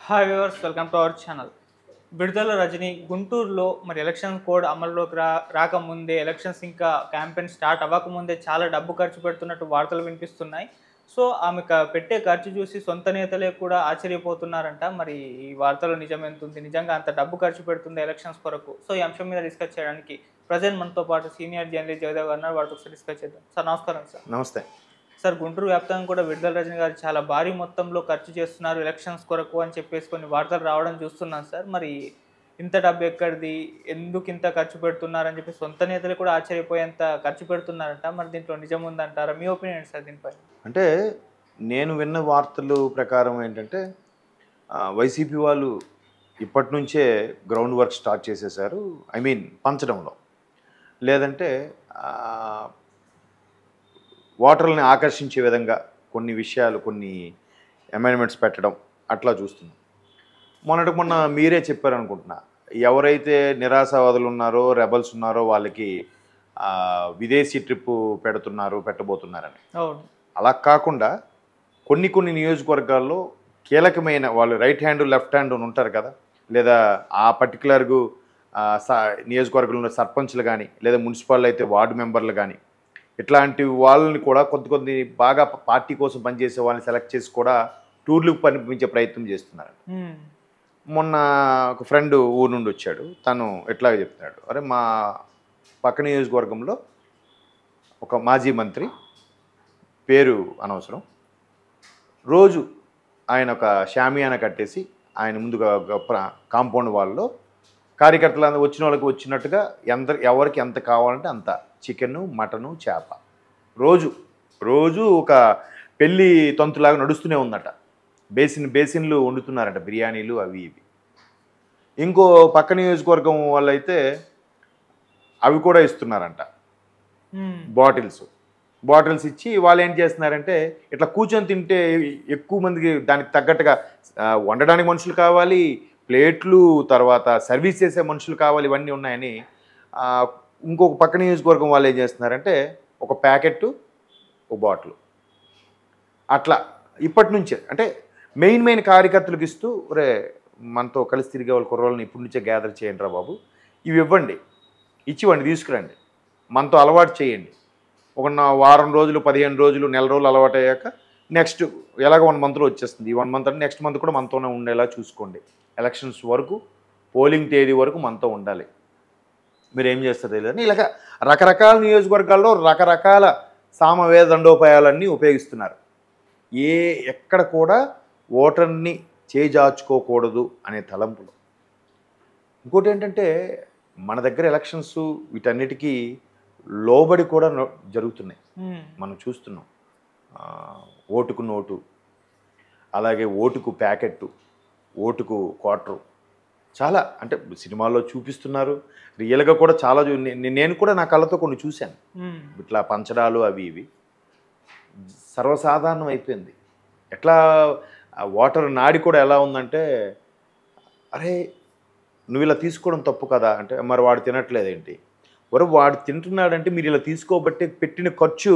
Hi viewers, welcome to our channel. విడుదల రజని గుంటూరులో మరి ఎలక్షన్ కోడ్ అమల్లోకి రాకముందే, ఎలక్షన్స్ ఇంకా క్యాంపెయిన్ స్టార్ట్ అవ్వకముందే చాలా డబ్బు ఖర్చు పెడుతున్నట్టు వార్తలు వినిపిస్తున్నాయి. సో ఆమె పెట్టే ఖర్చు చూసి సొంత నేతలే కూడా ఆశ్చర్యపోతున్నారంట. మరి ఈ వార్తలో నిజం ఎంత ఉంది? నిజంగా అంత డబ్బు ఖర్చు పెడుతుంది ఎలక్షన్స్ కొరకు? సో ఈ అంశం మీద డిస్కస్ చేయడానికి ప్రజెంట్ మనతో పాటు సీనియర్ జర్నలిస్ట్ జగదేవ్ గారు ఉన్నారు. వారితో ఒకసారి డిస్కస్ చేద్దాం. సార్ నమస్కారం. సార్ నమస్తే. సార్, గుంటూరు వ్యాప్తంగా కూడా విడుదల రజని గారు చాలా భారీ మొత్తంలో ఖర్చు చేస్తున్నారు ఎలక్షన్స్ కొరకు అని చెప్పేసి కొన్ని వార్తలు రావడం చూస్తున్నాం సార్. మరి ఇంత డబ్బు ఎక్కడిది, ఎందుకు ఇంత ఖర్చు పెడుతున్నారని చెప్పి సొంత నేతలు కూడా ఆశ్చర్యపోయేంత ఖర్చు పెడుతున్నారంట. మరి దీంట్లో నిజం ఉందంటారా? మీ ఒపీనియన్ సార్ దీనిపై? అంటే నేను విన్న వార్తలు ప్రకారం ఏంటంటే వైసీపీ వాళ్ళు ఇప్పటి నుంచే గ్రౌండ్ వర్క్ స్టార్ట్ చేసేసారు. ఐ మీన్ పంచడంలో, లేదంటే ఓటర్లని ఆకర్షించే విధంగా కొన్ని విషయాలు, కొన్ని అమెండ్మెంట్స్ పెట్టడం అట్లా చూస్తున్నాం. మొన్న మీరే చెప్పారనుకుంటున్నా, ఎవరైతే నిరాశావాదులు ఉన్నారో, రెబల్స్ ఉన్నారో వాళ్ళకి విదేశీ ట్రిప్పు పెట్టబోతున్నారని. అవును. అలా కాకుండా కొన్ని నియోజకవర్గాల్లో కీలకమైన వాళ్ళు రైట్ హ్యాండ్ లెఫ్ట్ హ్యాండ్ అని ఉంటారు కదా, లేదా ఆ పర్టికులర్గా నియోజకవర్గంలో సర్పంచ్లు కానీ, లేదా మున్సిపల్ అయితే వార్డు మెంబర్లు కానీ, ఇట్లాంటి వాళ్ళని కూడా కొద్ది బాగా పార్టీ కోసం పనిచేసే వాళ్ళని సెలెక్ట్ చేసి కూడా టూర్లకు పంపించే ప్రయత్నం చేస్తున్నారు. మొన్న ఒక ఫ్రెండ్ ఊరు నుండి వచ్చాడు. తను ఎట్లాగ చెప్తున్నాడు, అరే మా పక్క నియోజకవర్గంలో ఒక మాజీ మంత్రి, పేరు అనవసరం, రోజు ఆయన ఒక షామియానా కట్టేసి ఆయన ముందుగా కాంపౌండ్ వాళ్ళలో కార్యకర్తలు వచ్చిన వాళ్ళకి వచ్చినట్టుగా ఎవరికి ఎంత కావాలంటే అంత చికెను, మటను, చేప రోజు ఒక పెళ్ళి తంతులాగా నడుస్తూనే ఉందట. బేసిన్లు వండుతున్నారట, బిర్యానీలు అవి ఇవి. ఇంకో పక్క నియోజకవర్గం వాళ్ళైతే అవి కూడా ఇస్తున్నారంట, బాటిల్స్ ఇచ్చి వాళ్ళు ఏం చేస్తున్నారంటే, ఇట్లా కూర్చొని తింటే ఎక్కువ మందికి దానికి తగ్గట్టుగా వండడానికి మనుషులు కావాలి, ప్లేట్లు, తర్వాత సర్వీస్ చేసే మనుషులు కావాలి, ఇవన్నీ ఉన్నాయని ఇంకొక పక్క నియోజకవర్గం వాళ్ళు ఏం చేస్తున్నారంటే, ఒక ప్యాకెట్టు, ఒక బాటిల్ అట్లా ఇప్పటి నుంచే, అంటే మెయిన్ కార్యకర్తలకు ఇస్తూ, రే మనతో కలిసి తిరిగే వాళ్ళ కుర్రోళ్ళని ఇప్పటి నుంచే గ్యాదర్ చేయండి రా బాబు, ఇవి ఇవ్వండి, ఇచ్చివ్వండి, తీసుకురండి, మనతో అలవాటు చేయండి. ఒక వారం రోజులు, 15 రోజులు, నెల రోజులు అలవాటు అయ్యాక నెక్స్ట్ ఎలాగ 1 మంత్లో వచ్చేస్తుంది. ఈ 1 మంత్ అంటే నెక్స్ట్ మంత్ కూడా మనతోనే ఉండేలా చూసుకోండి. ఎలక్షన్స్ వరకు, పోలింగ్ తేదీ వరకు మనతో ఉండాలి. మీరు ఏం చేస్తారు తెలియదని ఇలాగ రకరకాల నియోజకవర్గాల్లో రకరకాల సామవేద దండోపాయాలన్నీ ఉపయోగిస్తున్నారు. ఎక్కడ కూడా ఓటర్ని చేజార్చుకోకూడదు అనే తలంపులు. ఇంకోటి ఏంటంటే, మన దగ్గర ఎలక్షన్స్ వీటన్నిటికీ లోబడి కూడా జరుగుతున్నాయి. మనం చూస్తున్నాం. ఓటుకు నోటు, అలాగే ఓటుకు ప్యాకెట్టు, ఓటుకు క్వార్టరు, చాలా అంటే సినిమాల్లో చూపిస్తున్నారు, రియల్గా కూడా చాలా. నేను కూడా నా కళ్ళతో కొన్ని చూశాను. ఇట్లా పంచడాలు అవి ఇవి సర్వసాధారణం అయిపోయింది. ఎట్లా వాటర్ నాడి కూడా ఎలా ఉందంటే, అరే నువ్వు ఇలా తీసుకోవడం తప్పు కదా అంటే, మరి వాడు తినట్లేదేంటి, వాడు తింటున్నాడంటే మీరు ఇలా తీసుకోబట్టి పెట్టిన ఖర్చు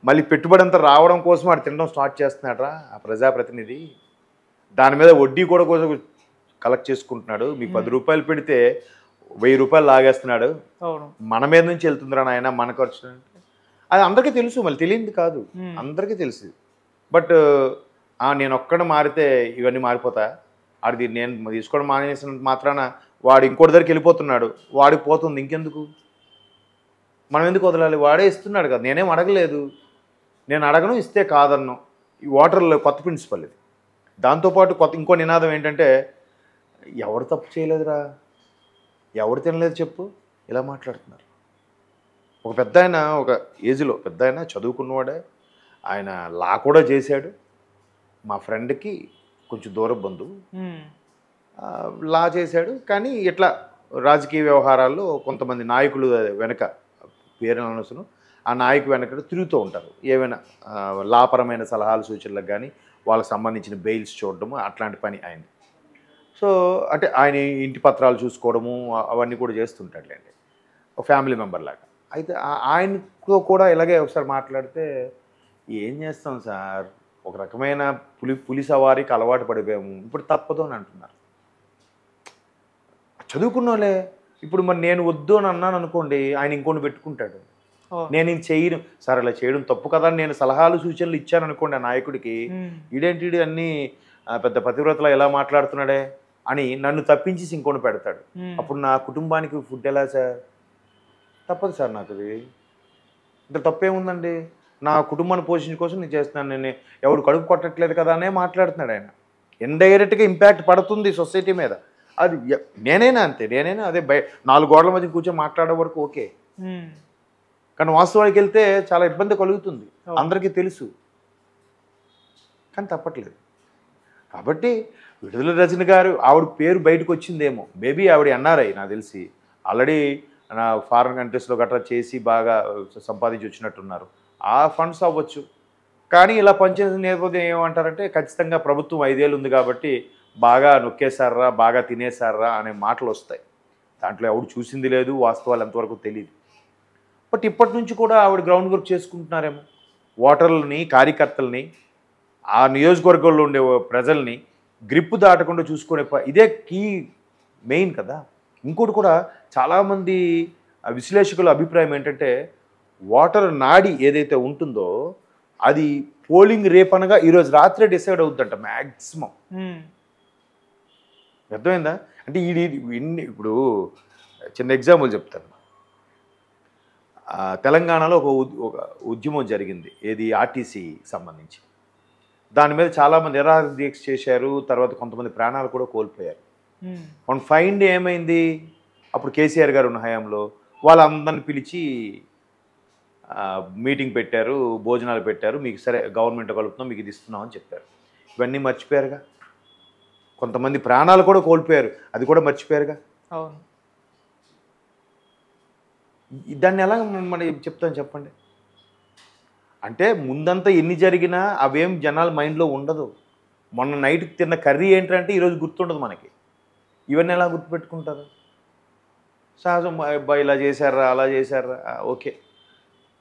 మళ్ళీ పెట్టుబడి అంతా రావడం కోసం వాడు తినడం స్టార్ట్ చేస్తున్నాడరా ఆ ప్రజాప్రతినిధి. దాని మీద వడ్డీ కూడా కోసం కలెక్ట్ చేసుకుంటున్నాడు. మీకు 10 రూపాయలు పెడితే 1000 రూపాయలు లాగేస్తున్నాడు. మన మీద నుంచి వెళ్తుందిరా నాయన మన ఖర్చు అంటే. అది అందరికీ తెలుసు, మళ్ళీ తెలియదు కాదు, అందరికీ తెలుసు. బట్ నేను ఒక్కడ మారితే ఇవన్నీ మారిపోతా, ఆడిది నేను తీసుకోవడం మానేసిన మాత్రాన వాడు ఇంకోటి దగ్గరికి వెళ్ళిపోతున్నాడు, వాడికి పోతుంది, ఇంకెందుకు మనం ఎందుకు వదలాలి? వాడే ఇస్తున్నాడు కదా, నేనేం అడగలేదు, నేను అడగను, ఇస్తే కాదన్ను. ఈ వాటర్లో కొత్త ప్రిన్సిపల్ ఇది. దాంతోపాటు ఇంకో నినాదం ఏంటంటే, ఎవరు తప్పు చేయలేదురా, ఎవరు తినలేదు చెప్పు, ఇలా మాట్లాడుతున్నారు. ఒక పెద్ద ఆయన, ఒక ఏజ్లో పెద్ద ఆయన, చదువుకున్నవాడే, ఆయన లా కూడా చేశాడు. మా ఫ్రెండ్కి కొంచెం దూర బంధువు, లా చేశాడు. కానీ ఇట్లా రాజకీయ వ్యవహారాల్లో కొంతమంది నాయకులు వెనక, పేరును అనవసరం, ఆ నాయకు వెనక తిరుగుతూ ఉంటారు. ఏమైనా లాపరమైన సలహాలు సూచనలకు కానీ, వాళ్ళకి సంబంధించిన బెయిల్స్ చూడడము, అట్లాంటి పని ఆయన. సో అంటే ఆయన ఇంటి పత్రాలు చూసుకోవడము అవన్నీ కూడా చేస్తుంటాడులేండి, ఒక ఫ్యామిలీ మెంబర్ లాగా. అయితే ఆయనతో కూడా ఇలాగే ఒకసారి మాట్లాడితే, ఏం చేస్తాం సార్, ఒక రకమైన పులి సవారీకి అలవాటు పడిపోయాము, ఇప్పుడు తప్పదు అని అంటున్నారు. చదువుకున్నోళ్ళే. ఇప్పుడు మరి నేను వద్దు అని అన్నాను అనుకోండి, ఆయన ఇంకోటి పెట్టుకుంటాడు. నేను ఇది చేయను సార్, అలా చేయడం తప్పు కదా అని నేను సలహాలు సూచనలు ఇచ్చాను అనుకోండి ఆ నాయకుడికి, ఈడేంటి అన్నీ పెద్ద పతివ్రతలా ఎలా మాట్లాడుతున్నాడే అని నన్ను తప్పించి ఇంకోటి పెడతాడు. అప్పుడు నా కుటుంబానికి ఫుడ్ ఎలా సార్? తప్పదు సార్, నాకు ఇది ఇంత తప్పేముందండి, నా కుటుంబాన్ని పోషించే కోసం నేను చేస్తున్నాను, నేను ఎవడు కడుపు కొట్టట్లేదు కదా అనే మాట్లాడుతున్నాడు ఆయన. ఇండైరెక్ట్గా ఇంపాక్ట్ పడుతుంది సొసైటీ మీద. అది నేనైనా అంతే, నేనైనా అదే 4 గోడల మధ్య కూర్చొని మాట్లాడే వరకు ఓకే, కానీ వాస్తవానికి వెళ్తే చాలా ఇబ్బంది కలుగుతుంది, అందరికీ తెలుసు, కానీ తప్పట్లేదు. కాబట్టి విడుదల రజని గారు ఆవిడ పేరు బయటకు వచ్చిందేమో, మేబీ ఆవిడ ఎన్ఆర్ఐ నాకు తెలిసి, ఆల్రెడీ నా ఫారిన్ కంట్రీస్లో గట్రా చేసి బాగా సంపాదించి వచ్చినట్టున్నారు, ఆ ఫండ్స్ అవ్వచ్చు. కానీ ఇలా పనిచేసిన నేపథ్యం ఏమంటారంటే ఖచ్చితంగా ప్రభుత్వం 5 ఏళ్ళు ఉంది కాబట్టి బాగా నొక్కేశారా, బాగా తినేశారా అనే మాటలు వస్తాయి. దాంట్లో ఎవడు చూసింది లేదు, వాస్తవాలు ఎంతవరకు తెలియదు. బట్ ఇప్పటి నుంచి కూడా ఆవిడ గ్రౌండ్ వర్క్ చేసుకుంటున్నారేమో, ఓటర్లని, కార్యకర్తల్ని, ఆ నియోజకవర్గంలో ఉండే ప్రజల్ని గ్రిప్ దాటకుండా చూసుకునే ఇదే కీ మెయిన్ కదా. ఇంకోటి కూడా చాలామంది విశ్లేషకుల అభిప్రాయం ఏంటంటే, ఓటర్ నాడి ఏదైతే ఉంటుందో అది పోలింగ్ రేపనగా ఈరోజు రాత్రే డిసైడ్ అవుతుందంట మ్యాక్సిమం. అర్థమైందా? అంటే ఇప్పుడు చిన్న ఎగ్జాంపుల్ చెప్తాను. తెలంగాణలో ఒక ఉద్యమం జరిగింది, ఏది ఆర్టీసీ సంబంధించి. దాని మీద చాలామంది నిరాహార దీక్ష చేశారు, తర్వాత కొంతమంది ప్రాణాలు కూడా కోల్పోయారు. వన్ ఫైన్ డే ఏమైంది, అప్పుడు కేసీఆర్ గారు ఉన్న హయాంలో వాళ్ళందరిని పిలిచి మీటింగ్ పెట్టారు, భోజనాలు పెట్టారు, మీకు సరే గవర్నమెంట్ కలుపుతున్నాం, మీకు ఇది ఇస్తున్నాం అని చెప్పారు. ఇవన్నీ మర్చిపోయారుగా, కొంతమంది ప్రాణాలు కూడా కోల్పోయారు, అది కూడా మర్చిపోయారుగా. అవును, దాన్ని ఎలా మరి చెప్తాను చెప్పండి. అంటే ముందంతా ఎన్ని జరిగినా అవేం జనాల మైండ్లో ఉండదు. మొన్న నైట్కి తిన్న కర్రీ ఏంటంటే ఈరోజు గుర్తుండదు మనకి. ఇవన్నీ ఎలా గుర్తుపెట్టుకుంటారు? సహజం, ఇలా చేశారా, అలా చేశారా, ఓకే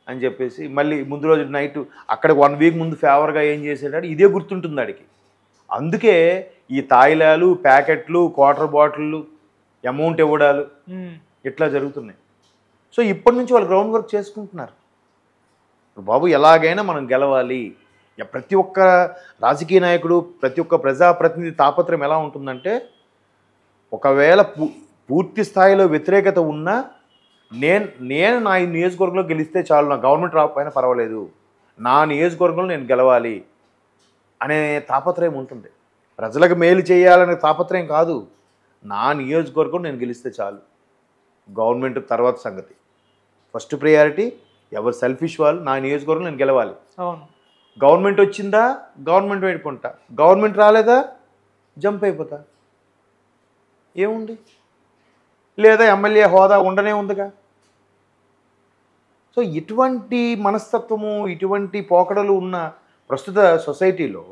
అని చెప్పేసి మళ్ళీ ముందు రోజు నైట్ అక్కడ 1 వీక్ ముందు ఫేవర్గా ఏం చేసాడు ఇదే గుర్తుంటుంది వాడికి. అందుకే ఈ తాయిలాలు, ప్యాకెట్లు, క్వార్టర్ బాటిళ్ళు, అమౌంట్ ఇవ్వడాలు ఇట్లా జరుగుతున్నాయి. సో ఇప్పటి నుంచి వాళ్ళు గ్రౌండ్ వర్క్ చేసుకుంటున్నారు. బాబు ఎలాగైనా మనం గెలవాలి. ప్రతి ఒక్క రాజకీయ నాయకుడు, ప్రతి ఒక్క ప్రజాప్రతినిధి తాపత్రయం ఎలా ఉంటుందంటే, ఒకవేళ పూర్తి స్థాయిలో వ్యతిరేకత ఉన్నా నేను నా నియోజకవర్గంలో గెలిస్తే చాలు, నా గవర్నమెంట్ రాకపోయినా పర్వాలేదు, నా నియోజకవర్గంలో నేను గెలవాలి అనే తాపత్రయం ఉంటుంది. ప్రజలకు మేలు చేయాలనే తాపత్రయం కాదు, నా నియోజకవర్గం నేను గెలిస్తే చాలు, గవర్నమెంట్ తర్వాత సంగతి. ఫస్ట్ ప్రయారిటీ ఎవరు సెల్ఫిష్ వాళ్ళు, నా నియోజకవర్గం నేను గెలవాలి. గవర్నమెంట్ వచ్చిందా గవర్నమెంట్ వైపు ఉంటా, గవర్నమెంట్ రాలేదా జంప్ అయిపోతా, ఏముంది, లేదా ఎమ్మెల్యే హోదా ఉండనే ఉందిగా. సో ఇటువంటి మనస్తత్వము, ఇటువంటి పోకడలు ఉన్న ప్రస్తుత సొసైటీలో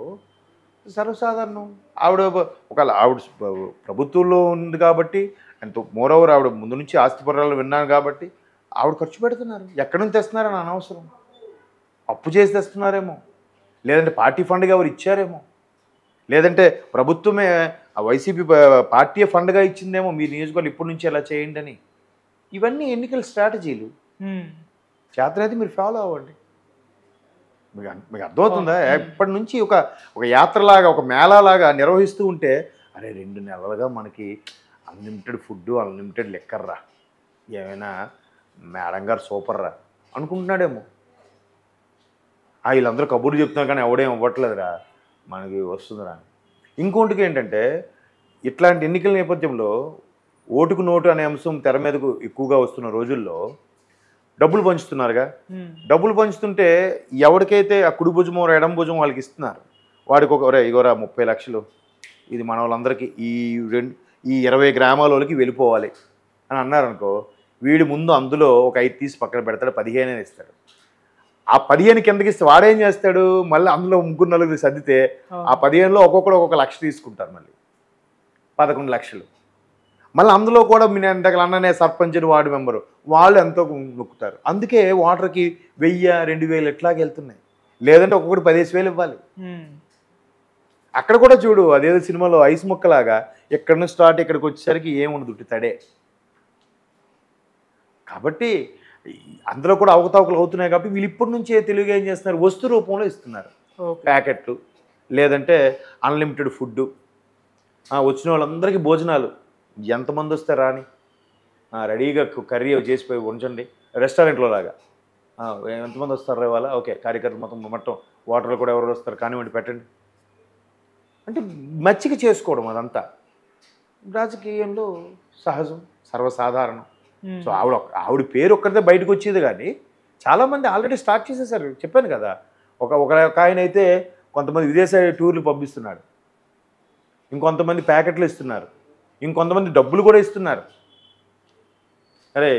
సర్వసాధారణం. ఆవిడ ప్రభుత్వంలో ఉంది కాబట్టి, అండ్ మోరోవర్ ఆవిడ ముందు నుంచి ఆస్తిపరాలు విన్నాను కాబట్టి ఆవిడ ఖర్చు పెడుతున్నారు. ఎక్కడి నుంచి తెస్తున్నారని అనవసరం, అప్పు చేసి తెస్తున్నారేమో, లేదంటే పార్టీ ఫండ్గా ఎవరు ఇచ్చారేమో, లేదంటే ప్రభుత్వమే ఆ వైసీపీ పార్టీ ఫండ్గా ఇచ్చిందేమో, మీ నియోజకవర్గం ఇప్పటి నుంచి ఎలా చేయండి అని. ఇవన్నీ ఎన్నికల స్ట్రాటజీలు. చేతనైతే మీరు ఫాలో అవ్వండి. మీకు అర్థమవుతుందా? ఇప్పటి నుంచి ఒక యాత్రలాగా, ఒక మేళాలాగా నిర్వహిస్తూ ఉంటే, అరే 2 నెలలుగా మనకి అన్లిమిటెడ్ ఫుడ్, అన్లిమిటెడ్ లెక్కర్రా, ఏమైనా మేడం గారు సూపర్ రా అనుకుంటున్నాడేమో. వీళ్ళందరూ కబుర్లు చెప్తున్నారు కానీ ఎవడేం ఇవ్వట్లేదురా, మనకి వస్తుందిరా. ఇంకోటికి ఏంటంటే, ఇట్లాంటి ఎన్నికల నేపథ్యంలో ఓటుకు నోటు అనే అంశం తెర మీదకు ఎక్కువగా వస్తున్న రోజుల్లో డబ్బులు పంచుతున్నారుగా. డబ్బులు పంచుతుంటే ఎవరికైతే ఆ కుడి భుజమో ఎడం భుజం వాళ్ళకి ఇస్తున్నారు, వాడికి ఇగోరా 30 లక్షలు, ఇది మన వాళ్ళందరికీ ఈ 20 గ్రామాల వాళ్ళకి వెళ్ళిపోవాలి అని అన్నారనుకో, వీడి ముందు అందులో ఒక 5 తీసి పక్కన పెడతాడు, 15 ఇస్తాడు. ఆ 15 కిందకి ఇస్తే వాడేం చేస్తాడు, మళ్ళీ అందులో 3-4 సర్దితే ఆ 15లో ఒక్కొక్కడు 1 లక్ష తీసుకుంటారు, మళ్ళీ 11 లక్షలు. మళ్ళీ అందులో కూడా మీ ఇంతకలు అన్ననే సర్పంచ్ వార్డు మెంబరు వాళ్ళు ఎంతో నొక్కుతారు. అందుకే వాటర్కి 1000-2000 ఎట్లాగే వెళ్తున్నాయి. లేదంటే ఒక్కొక్కటి 15,000 ఇవ్వాలి. అక్కడ కూడా చూడు అదేదో సినిమాలో ఐస్ ముక్కలాగా ఎక్కడి నుంచి స్టార్ట్ ఇక్కడికి వచ్చేసరికి ఏముండదు ఉట్టి తడే. కాబట్టి అందులో కూడా అవకతవకలు అవుతున్నాయి కాబట్టి వీళ్ళు ఇప్పటి నుంచే తెలుగుగా ఏం చేస్తున్నారు, వస్తు రూపంలో ఇస్తున్నారు. ప్యాకెట్లు లేదంటే అన్లిమిటెడ్ ఫుడ్డు, వచ్చిన వాళ్ళందరికీ భోజనాలు ఎంతమంది వస్తే రాని రెడీగా కర్రీ చేసిపోయి ఉంచండి, రెస్టారెంట్లో లాగా. ఎంతమంది వస్తారు ఇవాళ, ఓకే కార్యకర్తలు మొత్తం వాటర్లు కూడా ఎవరు వస్తారు కానివ్వండి పెట్టండి అంటే మచ్చిక చేసుకోవడం అదంతా రాజకీయంలో సహజం, సర్వసాధారణం. సో ఆవిడ పేరు ఒక్కరిదే బయటకు వచ్చేది కానీ చాలామంది ఆల్రెడీ స్టార్ట్ చేసేసారు. చెప్పాను కదా, ఒక ఆయన అయితే కొంతమంది విదేశీ టూర్లు పంపిస్తున్నాడు, ఇంకొంతమంది ప్యాకెట్లు ఇస్తున్నారు, ఇంకొంతమంది డబ్బులు కూడా ఇస్తున్నారు. అరే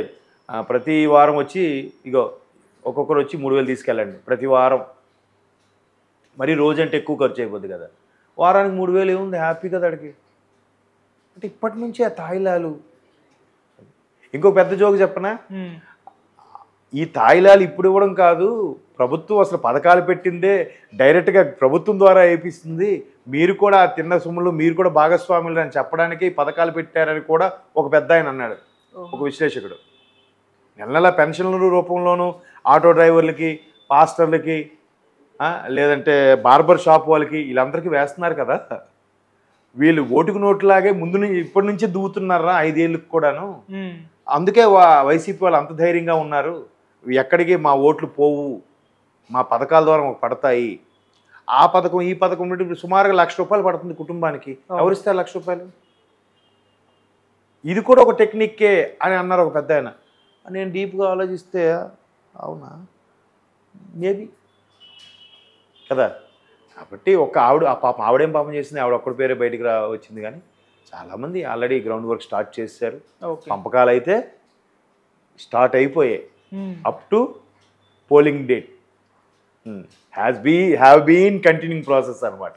ప్రతి వారం వచ్చి ఇగో ఒక్కొక్కరు వచ్చి 3,000 తీసుకెళ్ళండి ప్రతి వారం. మరి రోజంటే ఎక్కువ ఖర్చు అయిపోద్ది కదా, వారానికి 3,000 ఏముంది హ్యాపీ కదా అడిగి. అంటే ఇప్పటి నుంచే ఆ తాయిలాలు. ఇంకో పెద్ద జోక్ చెప్పనా, ఈ తాయిలాలు ఇప్పుడు ఇవ్వడం కాదు, ప్రభుత్వం అసలు పథకాలు పెట్టిందే డైరెక్ట్గా ప్రభుత్వం ద్వారా వేపిస్తుంది, మీరు కూడా తిన్న సొమ్ములు మీరు కూడా భాగస్వాములు అని చెప్పడానికి పథకాలు పెట్టారని కూడా ఒక పెద్ద ఆయన అన్నాడు, ఒక విశ్లేషకుడు. నెల పెన్షన్ల రూపంలోనూ ఆటో డ్రైవర్లకి, పాస్టర్లకి, లేదంటే బార్బర్ షాప్ వాళ్ళకి వీళ్ళందరికీ వేస్తున్నారు కదా, వీళ్ళు ఓటుకు నోట్లాగే ముందు నుంచి ఇప్పటి నుంచే దువ్వుతున్నారా 5 ఏళ్ళకి కూడాను. అందుకే వైసీపీ వాళ్ళు అంత ధైర్యంగా ఉన్నారు, ఎక్కడికి మా ఓట్లు పోవు, మా పథకాల ద్వారా మాకు పడతాయి. ఆ పథకం ఈ పథకం సుమారుగా ₹1,00,000 పడుతుంది కుటుంబానికి, ఎవరిస్తారు ₹1,00,000? ఇది కూడా ఒక టెక్నిక్కే అని అన్నారు ఒక పెద్ద ఆయన. నేను డీప్గా ఆలోచిస్తే అవునా మేబీ కదా. కాబట్టి ఒక ఆవిడేం పాపం చేసింది, ఆవిడ ఒక్కడి పేరే బయటికి వచ్చింది కానీ చాలామంది ఆల్రెడీ గ్రౌండ్ వర్క్ స్టార్ట్ చేశారు. పంపకాలు అయితే స్టార్ట్ అయిపోయాయి up to polling date have been continuing process అనమాట.